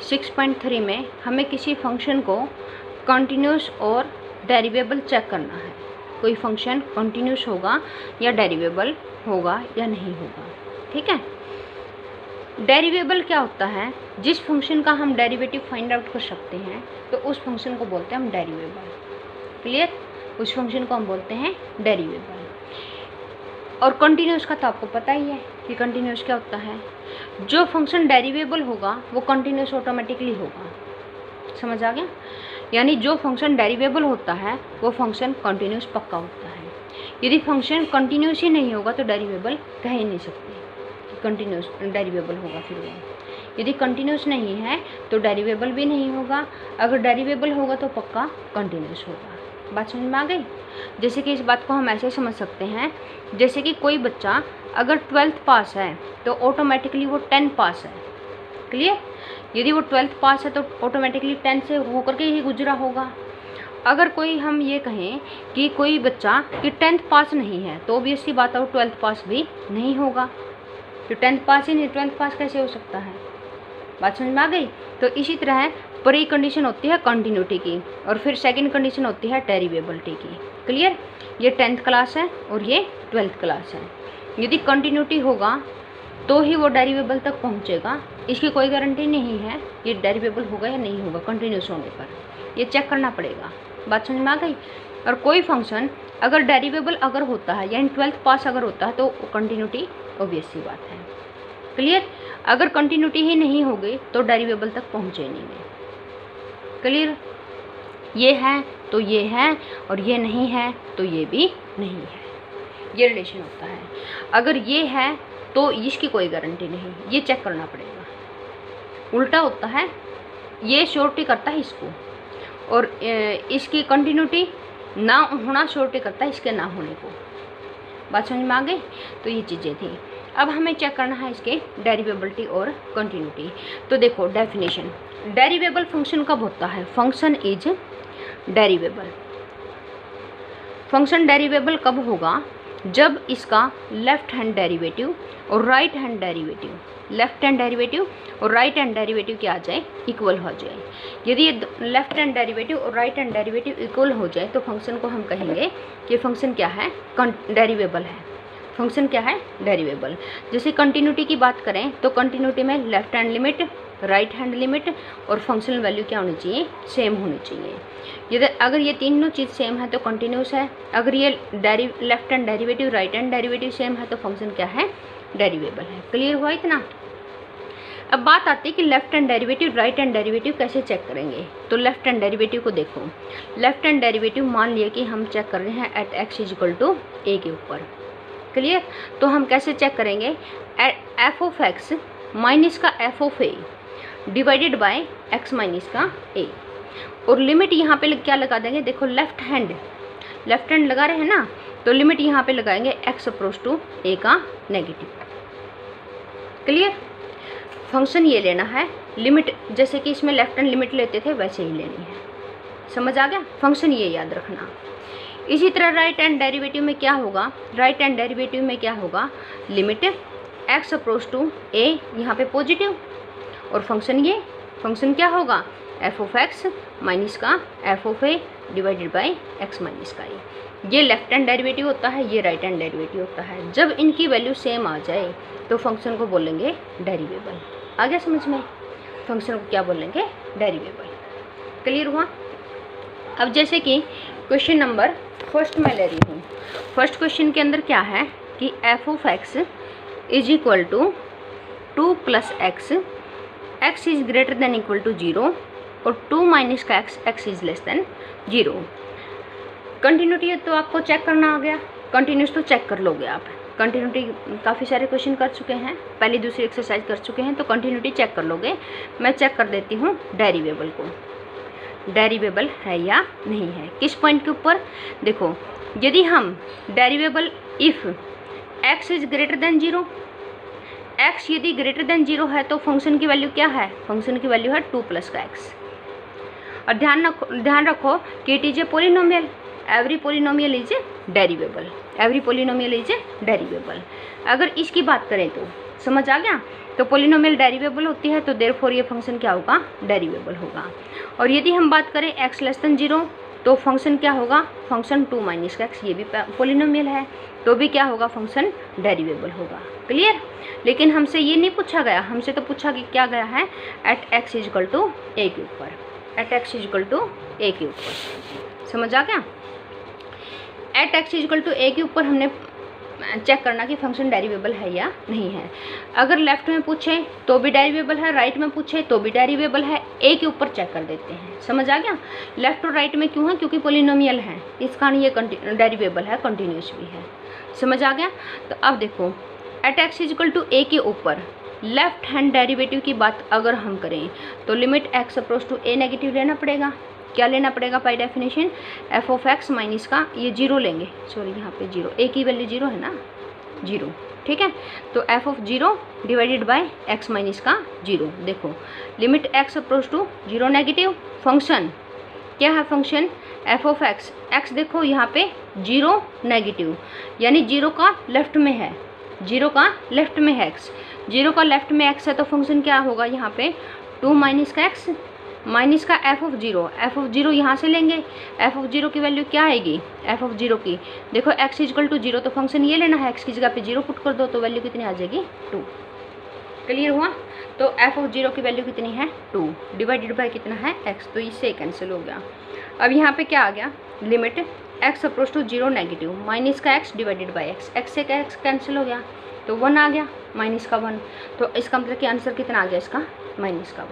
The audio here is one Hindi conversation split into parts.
6.3 में हमें किसी फंक्शन को कंटिन्यूस और डेरिवेबल चेक करना है। कोई फंक्शन कंटिन्यूस होगा या डेरिवेबल होगा या नहीं होगा। ठीक है, डेरिवेबल क्या होता है? जिस फंक्शन का हम डेरिवेटिव फाइंड आउट कर सकते हैं तो उस फंक्शन को बोलते हैं हम डेरिवेबल। क्लियर? उस फंक्शन को हम बोलते हैं डेरिवेबल। और कंटिन्यूस का तो आपको पता ही है कि कंटिन्यूस क्या होता है। जो फंक्शन डेरिवेबल होगा वो कंटिन्यूस ऑटोमेटिकली होगा। समझ आ गया? यानी जो फंक्शन डेरिवेबल होता है वो फंक्शन कंटिन्यूस पक्का होता है। यदि फंक्शन कंटिन्यूस ही नहीं होगा तो डेरिवेबल कह ही नहीं सकते कि कंटिन्यूस डेरिवेबल होगा। फिर वो यदि कंटिन्यूस नहीं है तो डेरिवेबल भी नहीं होगा, अगर डेरिवेबल होगा तो पक्का कंटिन्यूस होगा। बात समझ में आ गई? जैसे कि इस बात को हम ऐसे समझ सकते हैं, जैसे कि कोई बच्चा अगर 12th पास है तो ऑटोमेटिकली वो 10 पास है। क्लियर? यदि वो 12th पास है तो ऑटोमेटिकली 10 से होकर के ही गुजरा होगा। अगर कोई हम ये कहें कि कोई बच्चा कि 10th पास नहीं है तो ऑब्वियसली बात है वो 12th पास भी नहीं होगा। तो 10th पास ही नहीं, 12th पास कैसे हो सकता है? बात समझ में आ गई? तो इसी तरह प्री कंडीशन होती है कंटिन्यूटी की और फिर सेकंड कंडीशन होती है डेरिवेबिलिटी की। क्लियर? ये 10th क्लास है और ये 12th क्लास है। यदि कंटिन्यूटी होगा तो ही वो डेरिवेबल तक पहुंचेगा, इसकी कोई गारंटी नहीं है ये डेरिवेबल होगा या नहीं होगा कंटिन्यूस होने पर, ये चेक करना पड़ेगा। बात समझ में आ गई? और कोई फंक्शन अगर डेरिवेबल अगर होता है यानी 12th पास अगर होता है तो कंटिन्यूटी ऑब्वियस सी बात है। क्लियर? अगर कंटिन्यूटी ही नहीं होगी तो डेरिवेबल तक पहुँचे नहीं है। क्लियर? ये है तो ये है और ये नहीं है तो ये भी नहीं है, ये रिलेशन होता है। अगर ये है तो इसकी कोई गारंटी नहीं, ये चेक करना पड़ेगा। उल्टा होता है, ये श्योरिटी करता है इसको और इसकी कंटिन्यूटी ना होना श्योरिटी करता है इसके ना होने को। बात समझ में आ गई? तो ये चीज़ें थी। अब हमें चेक करना है इसके डेरिवेबिलिटी और कंटिन्यूटी। तो देखो डेफिनेशन, डेरिवेबल फंक्शन कब होता है? Function is derivable. Function derivable कब होगा? जब इसका लेफ्ट हैंड डेरिवेटिव और right hand derivative, left hand derivative और राइट हैंड डेरिवेटिव क्या आ जाए? इक्वल हो जाए। यदि ये लेफ्ट हैंड डेरिवेटिव और राइट हैंड डेरिवेटिव इक्वल हो जाए तो फंक्शन को हम कहेंगे कि फंक्शन क्या है? डेरिवेबल है। फंक्शन क्या है? डेरिवेबल। जैसे कंटिन्यूटी की बात करें तो कंटिन्यूटी में left hand limit, right hand limit और फंक्शनल वैल्यू क्या होनी चाहिए? सेम होनी चाहिए। यदि अगर ये तीनों चीज़ सेम है तो कंटिन्यूस है। अगर ये left hand derivative right hand derivative same है तो फंक्शन क्या है? डेरिवेबल है। क्लियर हुआ इतना? अब बात आती है कि left hand derivative right hand derivative कैसे चेक करेंगे। तो लेफ्ट हैंड डेरिवेटिव को देखो, लेफ्ट हैंड डेरिवेटिव मान लिया कि हम चेक कर रहे हैं at x is equal to a के ऊपर। क्लियर? तो हम कैसे चेक करेंगे? एफ ऑफ एक्स माइनस का f of a divided by x minus का ए, और लिमिट यहाँ पे क्या लगा देंगे? देखो लेफ्ट हैंड लगा रहे हैं ना, तो लिमिट यहाँ पे लगाएंगे एक्स अप्रोच टू ए का नेगेटिव। क्लियर? फंक्शन ये लेना है, लिमिट जैसे कि इसमें लेफ्ट हैंड लिमिट लेते थे वैसे ही लेनी है। समझ आ गया? फंक्शन ये याद रखना। इसी तरह राइट हैंड डेरिवेटिव में क्या होगा? राइट हैंड डेरिवेटिव में क्या होगा? लिमिट एक्स अप्रोच टू ए यहाँ पे पॉजिटिव, और फंक्शन क्या होगा? एफ ऑफ एक्स माइनस का f of a divided by x minus का ए। ये लेफ्ट हैंड डेरिवेटिव होता है, ये राइट हैंड डेरिवेटिव होता है। जब इनकी वैल्यू सेम आ जाए तो फंक्शन को बोलेंगे डेरिवेबल। आ गया समझ में? फंक्शन को क्या बोलेंगे? डेरिवेबल। क्लियर हुआ? अब जैसे कि क्वेश्चन नंबर फर्स्ट में ले रही हूँ। फर्स्ट क्वेश्चन के अंदर क्या है कि f of x is equal to 2 plus x, x is greater than equal to 0 और 2 माइनस का x is less than 0। Continuity तो आपको चेक करना आ गया, कंटिन्यूस तो चेक कर लोगे आप। कंटिन्यूटी काफ़ी सारे क्वेश्चन कर चुके हैं, पहली दूसरी एक्सरसाइज कर चुके हैं, तो कंटिन्यूटी चेक कर लोगे। मैं चेक कर देती हूँ डेरिवेबल को, डेरिवेबल है या नहीं है। किस पॉइंट के ऊपर? देखो, यदि हम derivable if x is greater than 0, x यदि ग्रेटर देन 0 है तो फंक्शन की वैल्यू क्या है? फंक्शन की वैल्यू है 2 प्लस का एक्स। और ध्यान रखो कि it is a polynomial, every polynomial is derivable, every polynomial is derivable. अगर इसकी बात करें तो समझ आ गया? तो पोलिनोमियल डेरिवेबल होती है, तो देयरफॉर ये फंक्शन क्या होगा, डेरिवेबल होगा। और यदि हम बात करें x<0 तो फंक्शन क्या होगा, फंक्शन 2 - x, ये भी पोलिनोमियल है, तो भी क्या होगा, फंक्शन डेरिवेबल होगा। क्लियर। लेकिन हमसे ये नहीं पूछा गया, हमसे तो पूछा कि क्या गया है, एट x = a के ऊपर, एट x = a के ऊपर। समझ आ गया। एट x = a के ऊपर हमने चेक करना कि फंक्शन डेरिवेबल है या नहीं है। अगर लेफ्ट में पूछे तो भी डेरिवेबल है, राइट में पूछे तो भी डेरिवेबल है, ए के ऊपर चेक कर देते हैं। समझ आ गया। लेफ्ट और राइट में क्यों है, क्योंकि पोलिनोमियल है, इस कारण ये डेरिवेबल है, कंटिन्यूस भी है। समझ आ गया। तो अब देखो एट x = a के ऊपर लेफ्ट हैंड डेरिवेटिव की बात अगर हम करें तो limit x approach to a negative लेना पड़ेगा। क्या लेना पड़ेगा बाय डेफिनेशन, f(x) माइनस का ये 0 लेंगे, सॉरी यहाँ पे 0, a की वैल्यू 0 है ना, 0, ठीक है। तो f(0) divided by x minus का 0। देखो limit x approach to 0 negative, function क्या है, फंक्शन f(x), x देखो यहाँ पे 0 नेगेटिव, यानी 0 का लेफ्ट में है, 0 का लेफ्ट में है x, 0 का लेफ्ट में x है, तो फंक्शन क्या होगा यहाँ पे 2 - का x माइनस का f(0) यहाँ से लेंगे, f(0) की वैल्यू क्या आएगी, f(0) की देखो x = 0, तो फंक्शन ये लेना है, x की जगह पे 0 पुट कर दो तो वैल्यू कितनी आ जाएगी, 2। क्लियर हुआ। तो f(0) की वैल्यू कितनी है, 2 डिवाइडेड बाय कितना है, x, तो इससे कैंसिल हो गया। अब यहाँ पे क्या आ गया, limit x approach to 0 negative minus का x डिवाइडेड बाय x से क्या x कैंसिल हो गया, तो 1 आ गया, माइनस का 1, तो इसका मतलब कि आंसर कितना आ गया इसका, -1।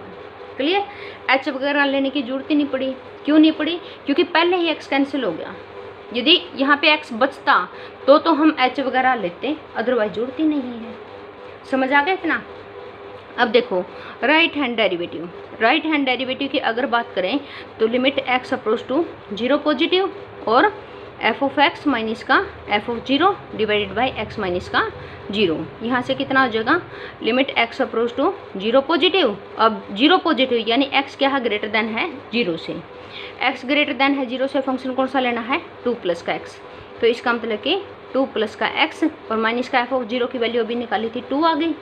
क्लियर। h वगैरह लेने की जरूरत ही नहीं पड़ी। क्यों नहीं पड़ी, क्योंकि पहले ही x कैंसिल हो गया। यदि यहाँ पे x बचता तो हम h वगैरह लेते, अदरवाइज जरूरत ही नहीं है। समझ आ गया इतना। अब देखो right hand derivative, right hand derivative की अगर बात करें तो limit x approach to 0 positive और f(x) माइनस का f(0) divided by x minus का 0, यहाँ से कितना हो जाएगा, limit x approach to 0 positive, अब 0 पॉजिटिव यानी x क्या है, ग्रेटर देन है 0 से, x ग्रेटर देन है 0 से, फंक्शन कौन सा लेना है, 2 + का x, तो इसका मतलब कि 2 + का x और माइनस का f(0) की वैल्यू अभी निकाली थी 2 आ गई,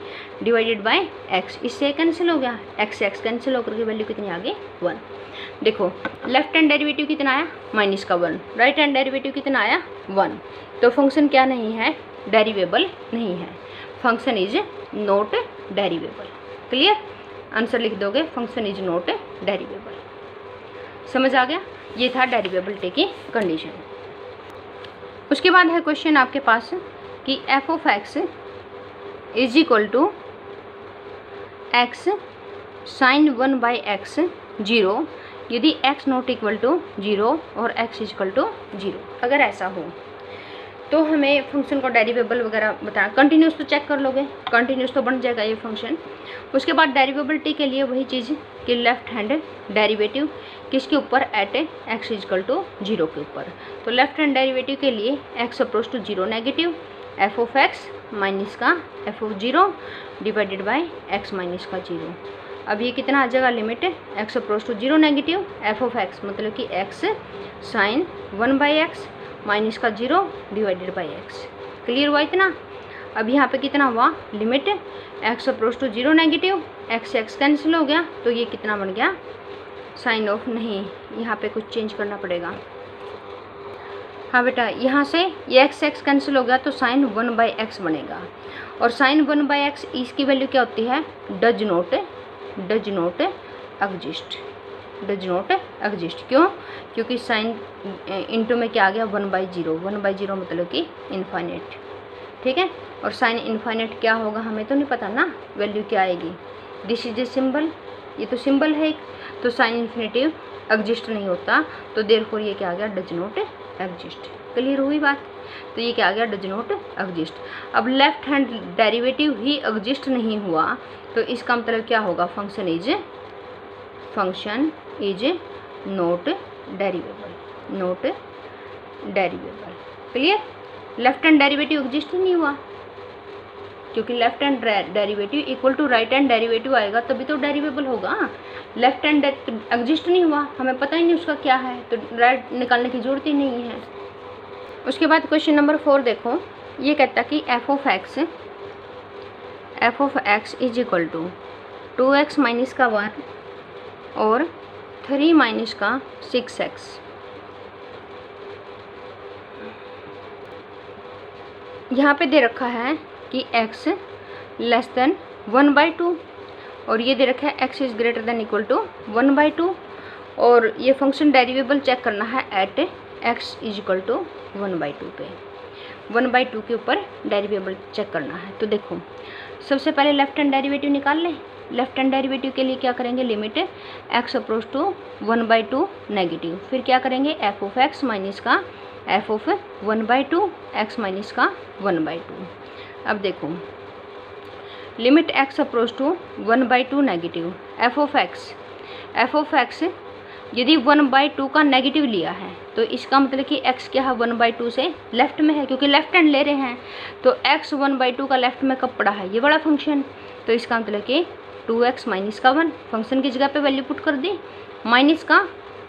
डिवाइडेड बाय x, इससे कैंसिल हो गया, x से x कैंसिल होकर की वैल्यू कितनी आ गई, 1। देखो लेफ्ट हैंड डेरिवेटिव कितना आया, -1, राइट हैंड डेरिवेटिव कितना आया, 1, तो फंक्शन क्या नहीं है, डेरिवेबल नहीं है, function is not derivable. Clear. Answer लिख दोगे, फंक्शन इज नॉट डेरिवेबल। समझ आ गया। ये था डेरिवेबिलिटी की कंडीशन। उसके बाद है क्वेश्चन आपके पास कि f(x) = x sin 1/x 0 यदि x ≠ = 0 और x = 0, अगर ऐसा हो तो हमें फंक्शन को डेरिवेबल वगैरह बताना। कंटिन्यूस तो चेक कर लोगे, कंटिन्यूस तो बन जाएगा ये फंक्शन। उसके बाद डेरिवेबिलिटी के लिए वही चीज़ कि लेफ्ट हैंड डेरिवेटिव किसके ऊपर, एट x = 0 के ऊपर। तो लेफ्ट हैंड डेरिवेटिव के लिए x approach to 0 negative, f(x) minus का f(0) divided by x minus का 0। अब ये कितना आ जाएगा, limit x approach to 0 negative, f(x) मतलब कि x sin 1/x माइनस का 0 डिवाइडेड बाय x। क्लियर हुआ इतना। अब यहाँ पे कितना हुआ, limit x approach to 0 negative, x से x कैंसिल हो गया, तो ये कितना बन गया, साइन ऑफ नहीं, यहाँ पे कुछ चेंज करना पड़ेगा। हाँ बेटा, यहाँ से ये x कैंसिल हो गया तो साइन 1/x बनेगा, और साइन 1/x इसकी वैल्यू क्या होती है, डज नॉट एग्जिस्ट। क्यों, क्योंकि साइन इंटू में क्या आ गया, 1/0, 1/0 मतलब कि इन्फाइनेट, ठीक है। और साइन इन्फाइनेट क्या होगा हमें तो नहीं पता ना, वैल्यू क्या आएगी, दिस इज ए सिंबल, ये तो सिंबल है, तो साइन इन्फिनेटिव एग्जिस्ट नहीं होता, तो देयरफॉर ये क्या आ गया, डज नॉट एग्जिस्ट। क्लियर हुई बात। तो ये क्या आ गया, डज नॉट एग्जिस्ट। अब लेफ्ट हैंड डेरिवेटिव ही एग्जिस्ट नहीं हुआ तो इसका मतलब क्या होगा, function is not derivable. Clear. Left hand derivative exist ही नहीं हुआ, क्योंकि left hand derivative equal to right hand derivative आएगा तभी तो डेरिवेबल होगा। लेफ्ट हैंड एग्जिस्ट नहीं हुआ, हमें पता ही नहीं उसका क्या है, तो राइट निकालने की जरूरत ही नहीं है। उसके बाद क्वेश्चन नंबर 4 देखो, ये कहता कि f(x) f of x is equal to 2x minus का 1 और 3 माइनस का 6x। यहाँ पे दे रखा है कि x लेस देन 1/2 और ये दे रखा है x is greater than equal to 1/2 और ये फंक्शन डेरिवेबल चेक करना है at x is equal to 1/2 पे। 1/2 के ऊपर डेरिवेबल चेक करना है। तो देखो सबसे पहले लेफ्ट हैंड डेरिवेटिव निकाल लें। लेफ्ट हैंड डेरिवेटिव के लिए क्या करेंगे, limit x approach to 1/2 negative, फिर क्या करेंगे एफ ऑफ x माइनस का एफ ऑफ 1/2 x माइनस का 1/2। अब देखो limit x approach to 1/2 negative, f of x यदि 1/2 का नेगेटिव लिया है तो इसका मतलब कि x क्या है 1/2 से लेफ्ट में है, क्योंकि लेफ्ट हैंड ले रहे हैं तो x 1/2 का लेफ्ट में कब पड़ा है, ये बड़ा फंक्शन। तो इसका मतलब कि 2x माइनस का 1 फंक्शन की जगह पे वैल्यू पुट कर दी, माइनस का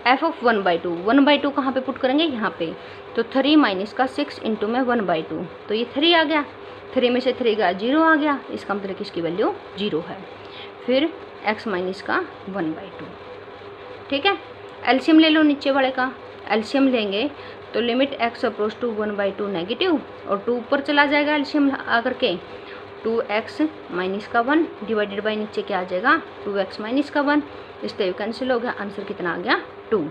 एफ ऑफ 1/2 कहाँ पे पुट करेंगे, यहाँ पे। तो 3 माइनस का 6 इंटू में 1/2, तो ये 3 आ गया, 3 में से 3 का 0 आ गया, इसका मतलब कि इसकी वैल्यू 0 है। फिर x माइनस का 1/2, ठीक है। एलसीएम ले लो नीचे वाले का, एलसीएम लेंगे तो limit x approach to 1/2 negative और 2 ऊपर चला जाएगा एलसीएम आकर के, 2x माइनस का 1 डिवाइडेड बाई नीचे क्या आ जाएगा 2x माइनस का 1, इसलिए कैंसिल हो गया, आंसर कितना आ गया 2।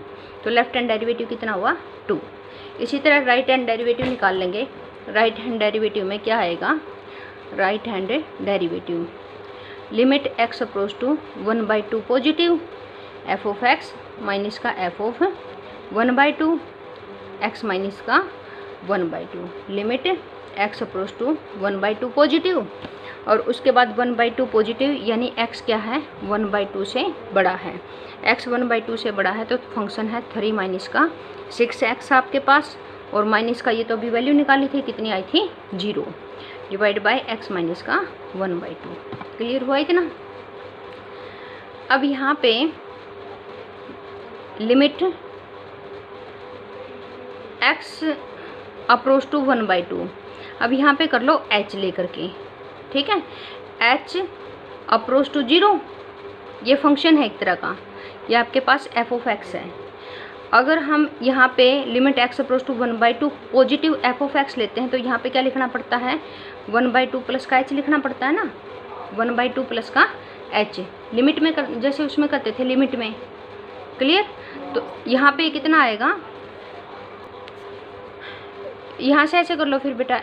तो लेफ्ट हैंड डेरिवेटिव कितना हुआ 2। इसी तरह राइट हैंड डेरिवेटिव निकाल लेंगे। राइट हैंड डेरिवेटिव में क्या आएगा, right hand derivative limit x approach to 1/2 positive, f of x minus का एफ ऑफ 1/2 x माइनस का 1/2, limit x approach to 1/2 positive और उसके बाद 1/2 पॉजिटिव यानी x क्या है 1/2 से बड़ा है। x 1/2 से बड़ा है तो फंक्शन है 3 माइनस का 6x आपके पास, और माइनस का ये तो अभी वैल्यू निकाली थी, कितनी आई थी 0, डिवाइड बाय x माइनस का 1/2। क्लियर हुआ इतना। अब यहाँ पे लिमिट x अप्रोच टू 1/2, अब यहाँ पे कर लो h लेकर के, ठीक है। h अप्रोच टू 0 ये फंक्शन है एक तरह का, ये आपके पास एफ ऑफ x है। अगर हम यहाँ पे limit x approach to 1/2 positive f of x लेते हैं तो यहाँ पे क्या लिखना पड़ता है 1/2 प्लस का h लिखना पड़ता है ना, 1/2 प्लस का h लिमिट में जैसे उसमें करते थे लिमिट में। क्लियर। तो यहाँ पे कितना आएगा, यहाँ से ऐसे कर लो फिर बेटा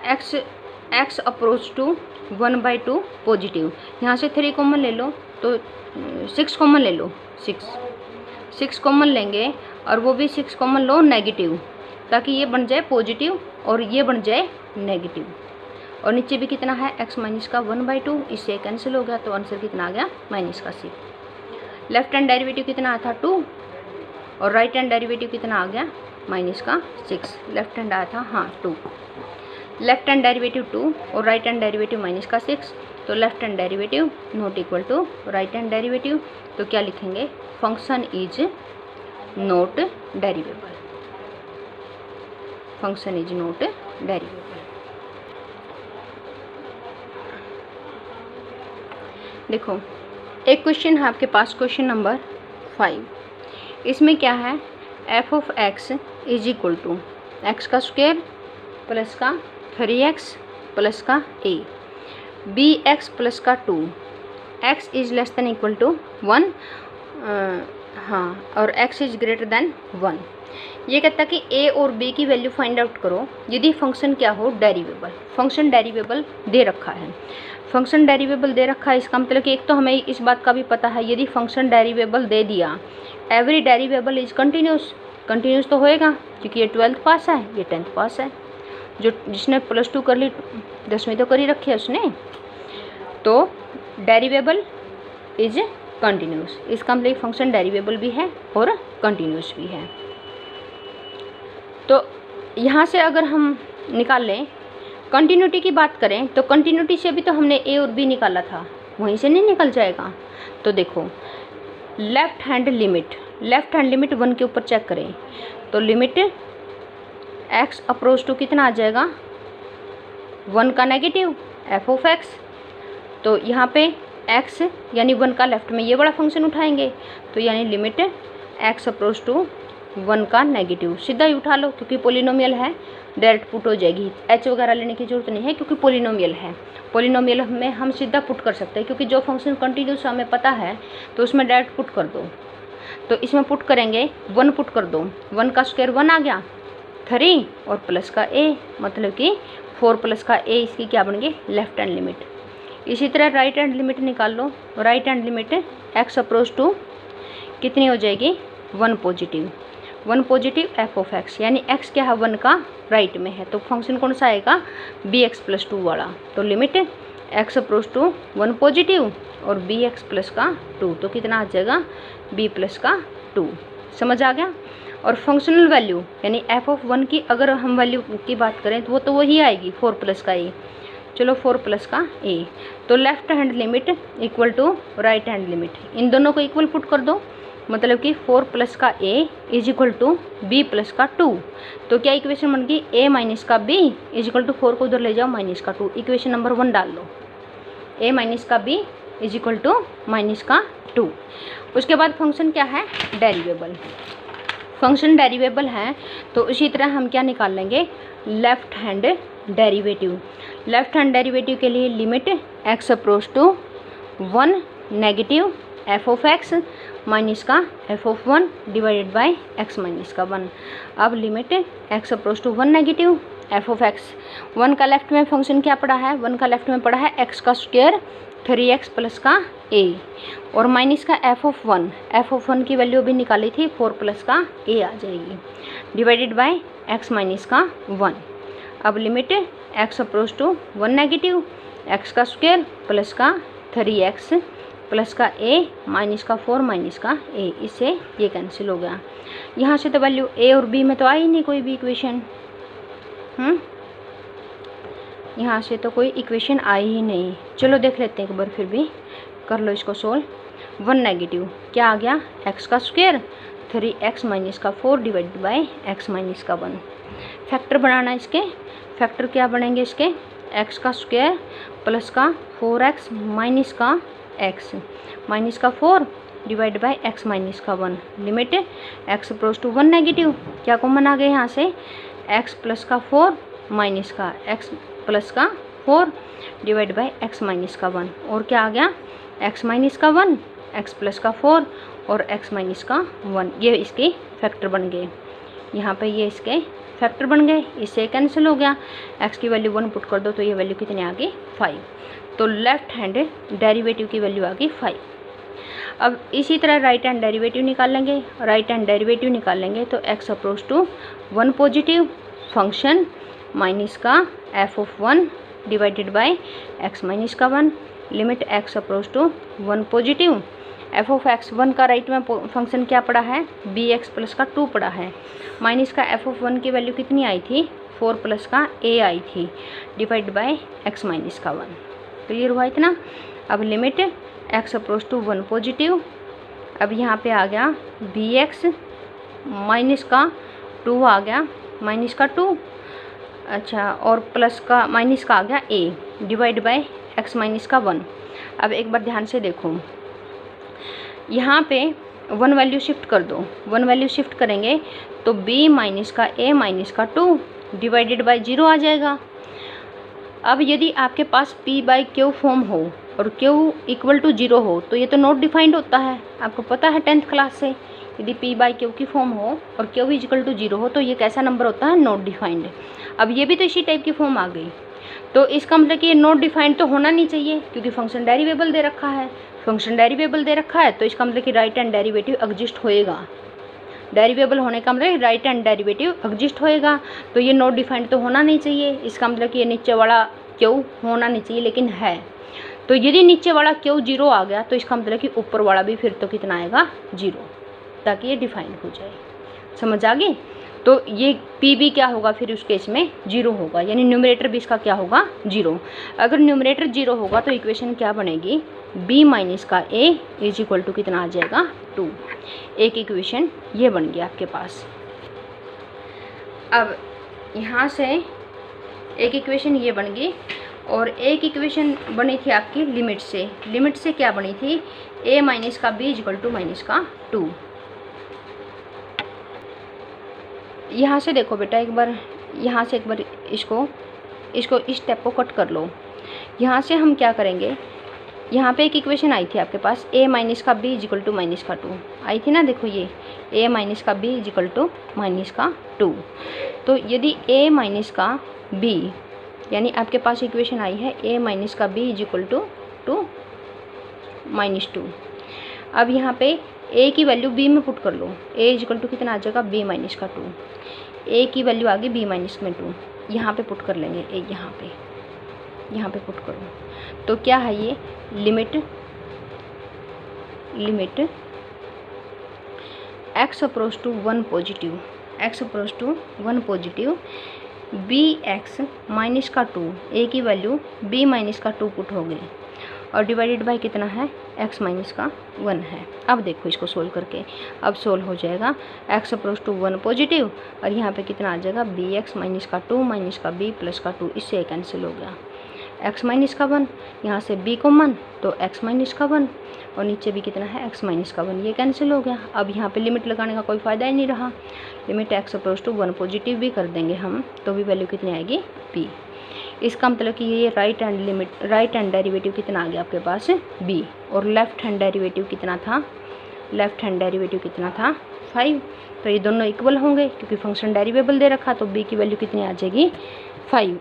x अप्रोच टू 1/2 पॉजिटिव, यहाँ से 3 कॉमन ले लो तो 6 कॉमन ले लो, 6 कॉमन लेंगे और वो भी 6 कॉमन लो नेगेटिव, ताकि ये बन जाए पॉजिटिव और ये बन जाए नेगेटिव। और नीचे भी कितना है x माइनस का 1/2, इससे कैंसिल हो गया तो आंसर कितना आ गया माइनस का 6। लेफ्ट हैंड डेरिवेटिव कितना आया था 2 और राइट हैंड डेरिवेटिव कितना आ गया माइनस का 6। लेफ्ट हैंड आया था हाँ 2, लेफ्ट हैंड डेरिवेटिव 2 और राइट हैंड डेरिवेटिव माइनस का 6, तो left hand derivative not equal to right hand derivative. तो क्या लिखेंगे, function is not derivable, function is not derivable. देखो एक क्वेश्चन है आपके पास, क्वेश्चन नंबर 5। इसमें क्या है, f of x is equal to x का स्क्वायर प्लस का 3x प्लस का a, बी एक्स प्लस का 2, x is less than equal to 1 हाँ, और x इज ग्रेटर देन 1। ये कहता है कि a और b की वैल्यू फाइंड आउट करो यदि फंक्शन क्या हो डेरिवेबल। फंक्शन डेरिवेबल दे रखा है, फंक्शन डेरिवेबल दे रखा है, इसका मतलब कि एक तो हमें इस बात का भी पता है यदि फंक्शन डेरिवेबल दे दिया एवरी डेरिवेबल इज कंटिन्यूस, कंटिन्यूस तो होएगा क्योंकि ये 12th पास है, ये 10th पास है। जो जिसने +2 कर ली 10वीं तो कर ही रखी है उसने, तो डेरिवेबल इज कंटिन्यूस, इसका मतलब फंक्शन डेरिवेबल भी है और कंटिन्यूस भी है। तो यहाँ से अगर हम निकाल लें कंटिन्यूटी की बात करें तो कंटिन्यूटी से भी तो हमने a और b निकाला था, वहीं से नहीं निकल जाएगा। तो देखो लेफ्ट हैंड लिमिट 1 के ऊपर चेक करें तो लिमिट x अप्रोच टू कितना आ जाएगा 1 का नेगेटिव एफ ऑफ x तो यहाँ पे x यानी 1 का लेफ्ट में ये बड़ा फंक्शन उठाएंगे, तो यानी लिमिट x अप्रोच टू 1 का नेगेटिव, सीधा ही उठा लो क्योंकि पोलिनोमियल है, डायरेक्ट पुट हो जाएगी, h वगैरह लेने की जरूरत नहीं है क्योंकि पोलिनोमियल है। पोलिनोमियल में हम सीधा पुट कर सकते हैं क्योंकि जो फंक्शन कंटिन्यूस हमें पता है तो उसमें डायरेक्ट पुट कर दो। तो इसमें पुट करेंगे 1 पुट कर दो, 1 का स्क्वायर 1 आ गया, 3 और प्लस का a, मतलब कि 4 प्लस का a, इसकी क्या बन गई लेफ्ट हैंड लिमिट। इसी तरह राइट हैंड लिमिट निकाल लो, right hand limit x approach to कितनी हो जाएगी 1 positive, 1 positive f of x, यानी x क्या है 1 का राइट में है, तो फंक्शन कौन सा आएगा bx प्लस 2 वाला। तो limit x approach to 1 positive और bx प्लस का 2, तो कितना आ जाएगा b प्लस का 2। समझ आ गया। और फंक्शनल वैल्यू यानी f ऑफ 1 की अगर हम वैल्यू की बात करें तो वो तो वही आएगी 4 प्लस का a, चलो 4 प्लस का a। तो left hand limit equal to right hand limit, इन दोनों को इक्वल पुट कर दो, मतलब कि 4 प्लस का a is equal to b plus का 2। तो क्या इक्वेशन बन गई a माइनस का b इज इक्वल टू 4 को उधर ले जाओ माइनस का 2, इक्वेशन नंबर 1 डाल लो, a माइनस का b is equal to minus का 2। उसके बाद फंक्शन क्या है डेरिवेबल, फंक्शन डेरिवेबल है तो इसी तरह हम क्या निकाल लेंगे left hand derivative. Left hand derivative के लिए limit x approach to 1 negative f of x minus का f of 1 divided by x minus का 1। अब limit x approach to 1 negative f of x, 1 का लेफ्ट में फंक्शन क्या पड़ा है, 1 का लेफ्ट में पड़ा है x का स्क्वायर 3x प्लस का a और माइनस का f ऑफ 1 की वैल्यू भी निकाली थी 4 प्लस का a आ जाएगी डिवाइडेड बाय x माइनस का 1। अब limit x approach to 1 negative x का स्क्वायर प्लस का 3x प्लस का a माइनस का 4 माइनस का a, इससे ये कैंसिल हो गया। यहाँ से तो वैल्यू a और b में तो आई नहीं कोई भी इक्वेशन, यहाँ से तो कोई इक्वेशन आई ही नहीं। चलो देख लेते हैं एक बार, फिर भी कर लो इसको सोल्व। 1 नेगेटिव क्या आ गया x का स्क्वायर 3x माइनस का 4 डिवाइडेड बाय x माइनस का 1। फैक्टर बनाना इसके, फैक्टर क्या बनेंगे इसके x का स्क्वायर प्लस का 4x माइनस का x माइनस का 4 डिवाइड बाय x माइनस का 1। Limit x approach to 1 negative क्या कॉमन आ गया यहाँ से x प्लस का 4 माइनस का x प्लस का 4 डिवाइड बाय x माइनस का 1, और क्या आ गया x माइनस का 1 x प्लस का 4 और x माइनस का 1, ये इसके फैक्टर बन गए। यहाँ पे ये इसके फैक्टर बन गए, इससे कैंसिल हो गया, x की वैल्यू 1 पुट कर दो तो ये वैल्यू कितनी आ गई 5। तो लेफ्ट हैंड डेरिवेटिव की वैल्यू आ गई 5। अब इसी तरह राइट हैंड डेरिवेटिव निकाल लेंगे, राइट हैंड डेरिवेटिव निकाल लेंगे तो x approach to 1 positive function minus का f of 1 divided by x minus का 1। Limit x approach to 1 positive f of x 1 का राइट में फंक्शन क्या पड़ा है bx प्लस का 2 पड़ा है, माइनस का f ऑफ 1 की वैल्यू कितनी आई थी 4 प्लस का a आई थी डिवाइड बाय x माइनस का 1। क्लियर हुआ इतना। अब limit x approach to 1 positive, अब यहाँ पे आ गया bx माइनस का 2 आ गया माइनस का 2, अच्छा, और प्लस का माइनस का आ गया a divide by x minus का 1। अब एक बार ध्यान से देखो, यहाँ पे 1 वैल्यू शिफ्ट कर दो, 1 वैल्यू शिफ्ट करेंगे तो b माइनस का a माइनस का 2 डिवाइडेड बाय 0 आ जाएगा। अब यदि आपके पास p बाई q फॉर्म हो और q इक्वल टू 0 हो तो ये तो नॉट डिफाइंड होता है, आपको पता है 10th क्लास से। यदि p बाई q की फॉर्म हो और q इक्वल टू 0 हो तो ये कैसा नंबर होता है नॉट डिफाइंड। अब ये भी तो इसी टाइप की फॉर्म आ गई, तो इसका मतलब कि ये नॉट डिफाइंड तो होना नहीं चाहिए क्योंकि फंक्शन डेरिवेबल दे रखा है, फंक्शन डेरिवेबल दे रखा है तो इसका मतलब कि राइट हैंड डेरिवेटिव एग्जिस्ट होएगा। डेरिवेबल होने का मतलब राइट हैंड डेरिवेटिव एग्जिस्ट होएगा, तो ये नॉट डिफाइंड तो होना नहीं चाहिए। इसका मतलब कि ये नीचे वाला क्यू होना नहीं चाहिए लेकिन है, तो यदि नीचे वाला क्यू 0 आ गया तो इसका मतलब कि ऊपर वाला भी फिर तो कितना आएगा 0, ताकि ये डिफाइंड हो जाए। समझ आ गई। तो ये पी भी क्या होगा फिर उस केस में 0 होगा, यानी न्यूमरेटर भी इसका क्या होगा 0। अगर न्यूमरेटर 0 होगा तो इक्वेशन क्या बनेगी b माइनस का a इज इक्वल टू कितना आ जाएगा 2। एक इक्वेशन ये बन गया आपके पास। अब यहाँ से एक इक्वेशन ये बन गई और एक इक्वेशन बनी थी आपकी लिमिट से। लिमिट से क्या बनी थी, a माइनस का b इक्वल टू माइनस का 2। यहाँ से देखो बेटा एक बार, यहाँ से एक बार इसको इस स्टेप को कट कर लो। यहाँ से हम क्या करेंगे, यहाँ पे एक इक्वेशन आई थी आपके पास a माइनस का b इक्वल टू माइनस का 2 आई थी ना। देखो ये a माइनस का b इक्वल टू माइनस का 2। तो यदि a माइनस का b, यानी आपके पास इक्वेशन आई है a माइनस का b इक्वल टू माइनस 2। अब यहाँ पे a की वैल्यू b में पुट कर लो। a इक्वल टू कितना आ जाएगा, b माइनस का 2। a की वैल्यू आ गई b माइनस में 2, यहाँ पे पुट कर लेंगे a, यहाँ पे पुट करो। तो क्या है ये, limit x approach to 1 positive, x approach to 1 positive bx minus का 2, a की वैल्यू b माइनस का 2 पुट हो गई और डिवाइडेड बाय कितना है, x माइनस का 1 है। अब देखो इसको सोल्व करके, अब सोल्व हो जाएगा x अप्रोच टू 1 पॉजिटिव और यहाँ पे कितना आ जाएगा, bx माइनस का 2 माइनस का b प्लस का 2, इससे कैंसिल हो गया। x माइनस का 1, यहाँ से b कॉमन तो x माइनस का 1 और नीचे भी कितना है, x माइनस का 1, ये कैंसिल हो गया। अब यहाँ पे लिमिट लगाने का कोई फ़ायदा ही नहीं रहा। Limit x approach to 1 positive भी कर देंगे हम तो भी वैल्यू कितनी आएगी, b। इसका मतलब कि ये राइट हैंड डेरिवेटिव कितना आ गया आपके पास, b। और लेफ्ट हैंड डेरिवेटिव कितना था, 5। तो ये दोनों इक्वल होंगे क्योंकि फंक्शन डेरिवेबल दे रखा, तो b की वैल्यू कितनी आ जाएगी, 5।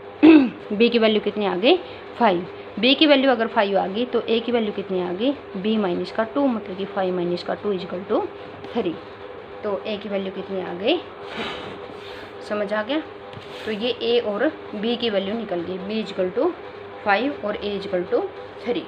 b की वैल्यू कितनी आ गई, 5। b की वैल्यू अगर 5 आ गई तो a की वैल्यू कितनी आ गई, b माइनस का 2, मतलब कि 5 माइनस का 2 इक्वल टू 3। तो a की वैल्यू कितनी आ गई, 3। समझ आ गया। तो ये a और b की वैल्यू निकल गई, b इक्वल टू 5 और a इक्वल टू 3।